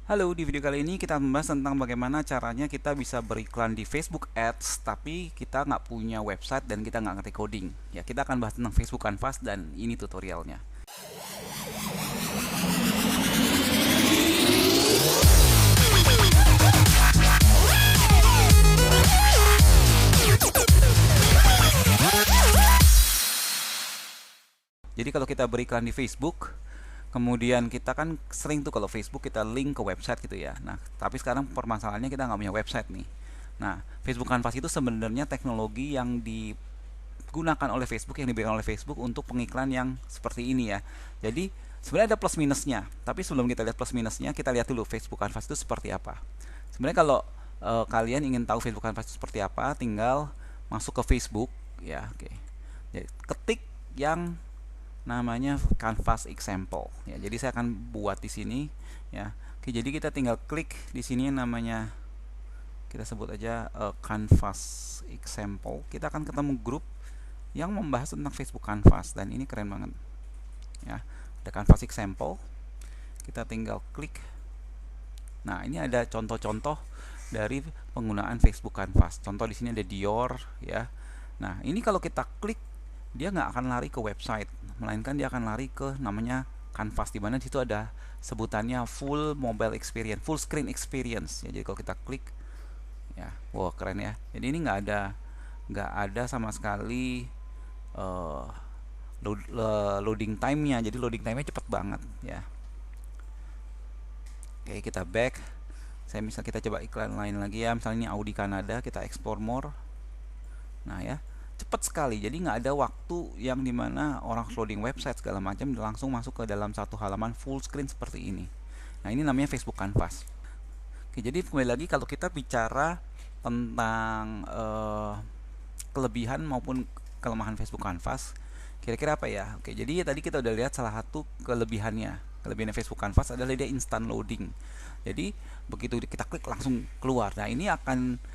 Halo, di video kali ini kita membahas tentang bagaimana caranya kita bisa beriklan di Facebook Ads, tapi kita nggak punya website dan kita nggak ngerti coding. Ya, kita akan bahas tentang Facebook Canvas dan ini tutorialnya. Jadi kalau kita beriklan di Facebook, kemudian kita kan sering tuh kalau Facebook kita link ke website gitu ya. Nah, tapi sekarang permasalahannya kita nggak punya website nih. Nah, Facebook Canvas itu sebenarnya teknologi yang digunakan oleh Facebook, yang diberikan oleh Facebook untuk pengiklan yang seperti ini ya. Jadi sebenarnya ada plus minusnya, tapi sebelum kita lihat plus minusnya, kita lihat dulu Facebook Canvas itu seperti apa. Sebenarnya kalau kalian ingin tahu Facebook Canvas itu seperti apa, tinggal masuk ke Facebook ya, oke. Jadi, ketik yang namanya Canvas example ya. Jadi saya akan buat di sini ya. Oke, jadi kita tinggal klik di sini yang namanya, kita sebut aja Canvas example. Kita akan ketemu grup yang membahas tentang Facebook Canvas dan ini keren banget ya. Ada Canvas example, kita tinggal klik. Nah, ini ada contoh-contoh dari penggunaan Facebook Canvas. Contoh di sini ada Dior ya. Nah, ini kalau kita klik, dia nggak akan lari ke website, melainkan dia akan lari ke namanya Canvas, di mana di situ ada sebutannya full mobile experience, full screen experience ya. Jadi kalau kita klik ya, wow keren ya. Jadi ini nggak ada sama sekali uh, loading time-nya. Jadi loading time-nya cepet banget ya. Oke, kita back. Kita coba iklan lain lagi ya. Misalnya ini Audi Kanada, kita explore more. Nah ya, cepat sekali. Jadi nggak ada waktu yang dimana orang loading website segala macam, langsung masuk ke dalam satu halaman full screen seperti ini. Nah, ini namanya Facebook Canvas. Oke, jadi kembali lagi kalau kita bicara tentang kelebihan maupun kelemahan Facebook Canvas, kira-kira apa ya? Oke, jadi tadi kita udah lihat salah satu kelebihannya. Kelebihan Facebook Canvas adalah dia instant loading. Jadi begitu kita klik langsung keluar. Nah, ini akan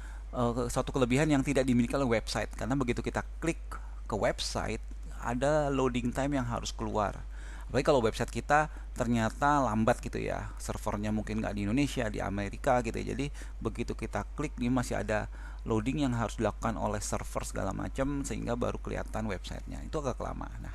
suatu kelebihan yang tidak dimiliki oleh website, karena begitu kita klik ke website ada loading time yang harus keluar. Apalagi kalau website kita ternyata lambat gitu ya, servernya mungkin nggak di Indonesia, di Amerika gitu ya. Jadi begitu kita klik, ini masih ada loading yang harus dilakukan oleh server segala macam sehingga baru kelihatan websitenya. Itu agak lama. Nah,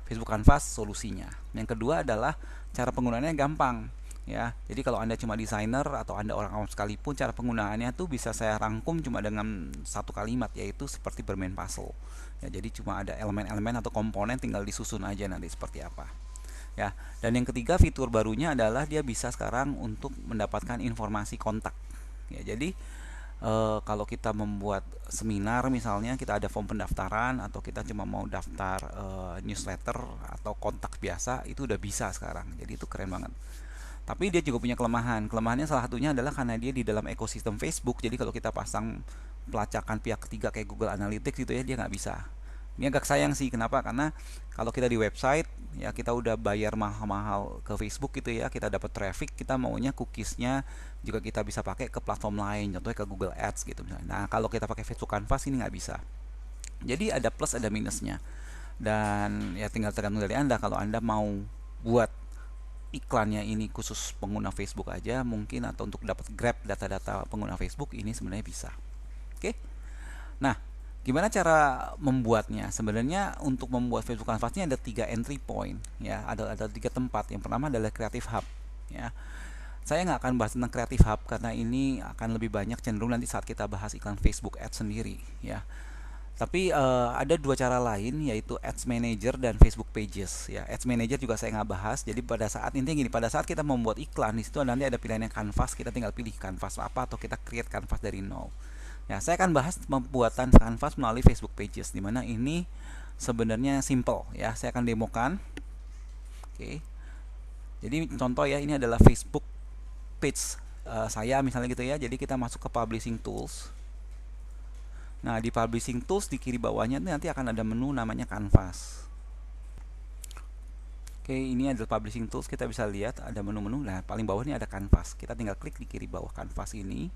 Facebook Canvas solusinya. Yang kedua adalah cara penggunaannya gampang ya. Jadi kalau Anda cuma desainer atau Anda orang awam sekalipun, cara penggunaannya tuh bisa saya rangkum cuma dengan satu kalimat, yaitu seperti bermain puzzle ya. Jadi cuma ada elemen-elemen atau komponen, tinggal disusun aja nanti seperti apa ya. Dan yang ketiga, fitur barunya adalah dia bisa sekarang untuk mendapatkan informasi kontak ya. Jadi kalau kita membuat seminar misalnya, kita ada form pendaftaran atau kita cuma mau daftar newsletter atau kontak biasa, itu udah bisa sekarang. Jadi itu keren banget. Tapi dia juga punya kelemahan. Kelemahannya salah satunya adalah karena dia di dalam ekosistem Facebook. Jadi kalau kita pasang pelacakan pihak ketiga kayak Google Analytics gitu ya, dia nggak bisa. Ini agak sayang sih. Kenapa? Karena kalau kita di website ya, kita udah bayar mahal-mahal ke Facebook gitu ya, kita dapat traffic, kita maunya cookiesnya juga kita bisa pakai ke platform lain, contohnya ke Google Ads gitu misalnya. Nah, kalau kita pakai Facebook Canvas ini nggak bisa. Jadi ada plus ada minusnya. Dan ya tinggal tergantung dari Anda. Kalau Anda mau buat iklannya ini khusus pengguna Facebook aja mungkin, atau untuk dapat grab data-data pengguna Facebook, ini sebenarnya bisa. Oke. Nah, gimana cara membuatnya? Sebenarnya untuk membuat Facebook Canvas ini ada 3 entry point ya, ada 3 tempat. Yang pertama adalah Creative Hub ya. Saya nggak akan bahas tentang Creative Hub karena ini akan lebih banyak cenderung nanti saat kita bahas iklan Facebook Ads sendiri ya. Tapi ada dua cara lain, yaitu Ads Manager dan Facebook Pages ya. Ads Manager juga saya nggak bahas. Jadi pada saat intinya gini, pada saat kita membuat iklan di situ nanti ada pilihannya Canvas, kita tinggal pilih Canvas apa atau kita create Canvas dari nol. Ya, saya akan bahas pembuatan Canvas melalui Facebook Pages, di mana ini sebenarnya simple ya. Saya akan demokan. Oke. Jadi contoh ya, ini adalah Facebook page saya misalnya gitu ya. Jadi kita masuk ke Publishing Tools. Nah, di Publishing Tools di kiri bawahnya nanti akan ada menu namanya Canvas. Oke, ini adalah Publishing Tools, kita bisa lihat ada menu-menu. Nah, paling bawah ini ada Canvas. Kita tinggal klik di kiri bawah Canvas ini.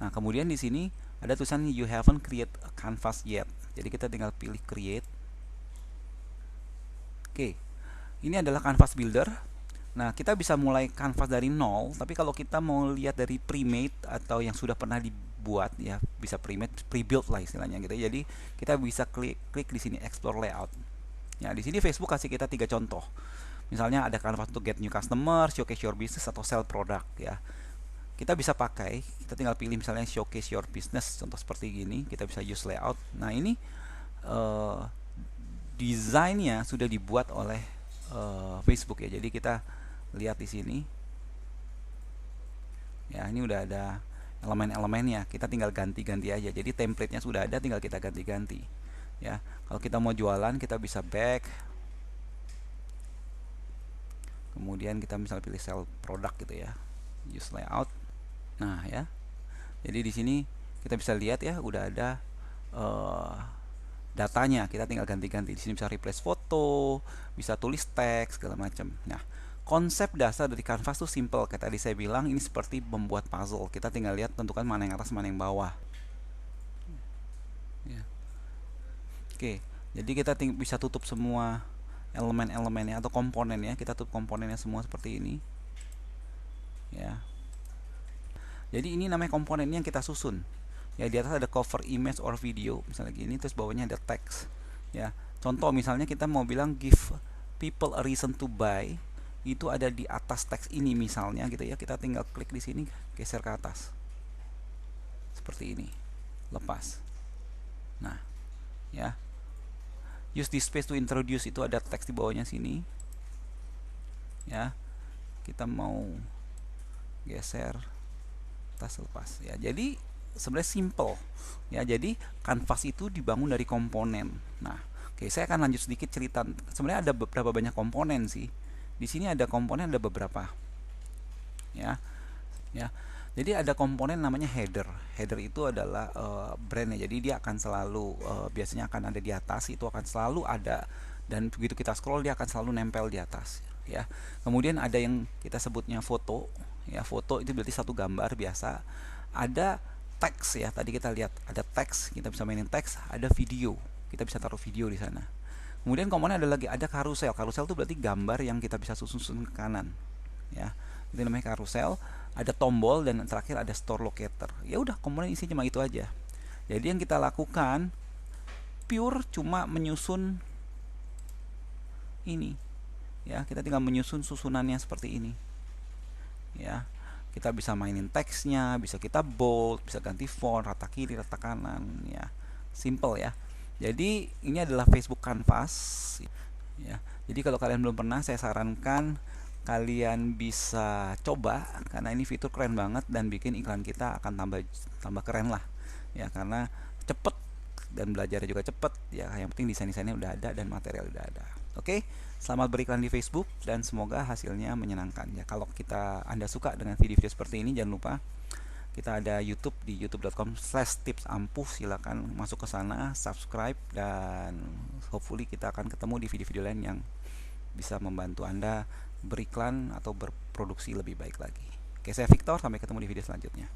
Nah, kemudian di sini ada tulisan you haven't create a canvas yet. Jadi kita tinggal pilih create. Oke. Ini adalah Canvas Builder. Nah, kita bisa mulai kanvas dari nol, tapi kalau kita mau lihat dari pre-made atau yang sudah pernah dibuat ya, bisa pre-made, pre-built lah istilahnya gitu. Jadi, kita bisa klik di sini explore layout. Ya, di sini Facebook kasih kita 3 contoh. Misalnya ada kanvas untuk get new customer, showcase your business atau sell product ya. Kita bisa pakai, kita tinggal pilih misalnya showcase your business, contoh seperti gini, kita bisa use layout. Nah, ini uh, desainnya sudah dibuat oleh Facebook ya. Jadi kita lihat di sini ya, ini udah ada elemen-elemennya, kita tinggal ganti-ganti aja. Jadi template-nya sudah ada, tinggal kita ganti-ganti ya. Kalau kita mau jualan, kita bisa back, kemudian kita misalnya pilih sell product gitu ya, use layout. Nah ya, jadi di sini kita bisa lihat ya, udah ada datanya, kita tinggal ganti-ganti. Di sini bisa replace foto, bisa tulis teks segala macam. Nah, konsep dasar dari kanvas tuh simple. Kayak tadi saya bilang, ini seperti membuat puzzle. Kita tinggal lihat, tentukan mana yang atas, mana yang bawah. Ya. Oke, jadi kita bisa tutup semua elemen-elemennya atau komponennya. Kita tutup komponennya semua seperti ini. Ya. Jadi ini namanya komponen yang kita susun. Ya, di atas ada cover image or video misalnya gini, terus bawahnya ada teks ya. Contoh misalnya kita mau bilang give people a reason to buy, itu ada di atas teks ini misalnya gitu ya. Kita tinggal klik di sini, geser ke atas seperti ini, lepas. Nah ya, use this space to introduce, itu ada teks di bawahnya sini ya. Kita mau geser atas, lepas ya. Jadi sebenarnya simple ya. Jadi kanvas itu dibangun dari komponen. Nah, oke, saya akan lanjut sedikit cerita. Sebenarnya ada beberapa banyak komponen sih. Di sini ada komponen, ada beberapa ya. Jadi ada komponen namanya header. Header itu adalah brandnya. Jadi dia akan selalu biasanya akan ada di atas, itu akan selalu ada, dan begitu kita scroll dia akan selalu nempel di atas ya. Kemudian ada yang kita sebutnya foto ya. Foto itu berarti satu gambar biasa. Ada teks ya, tadi kita lihat ada teks, kita bisa mainin teks. Ada video, kita bisa taruh video di sana. Kemudian komponen ada lagi, ada karusel. Karusel itu berarti gambar yang kita bisa susun ke kanan ya, itu namanya karusel. Ada tombol, dan terakhir ada store locator. Ya udah, komponen isinya cuma itu aja. Jadi yang kita lakukan pure cuma menyusun ini ya. Kita tinggal menyusun susunannya seperti ini ya. Kita bisa mainin teksnya, bisa kita bold, bisa ganti font, rata kiri, rata kanan ya. Simple ya. Jadi ini adalah Facebook Canvas ya. Jadi kalau kalian belum pernah, saya sarankan kalian bisa coba, karena ini fitur keren banget dan bikin iklan kita akan tambah keren lah ya, karena cepet dan belajarnya juga cepet ya. Yang penting desain-desainnya udah ada dan material udah ada. Oke, selamat beriklan di Facebook dan semoga hasilnya menyenangkan ya. Kalau Anda suka dengan video-video seperti ini, jangan lupa kita ada YouTube di youtube.com/tipsampuh. Silakan masuk ke sana, subscribe, dan hopefully kita akan ketemu di video-video lain yang bisa membantu Anda beriklan atau berproduksi lebih baik lagi. Oke, saya Victor, sampai ketemu di video selanjutnya.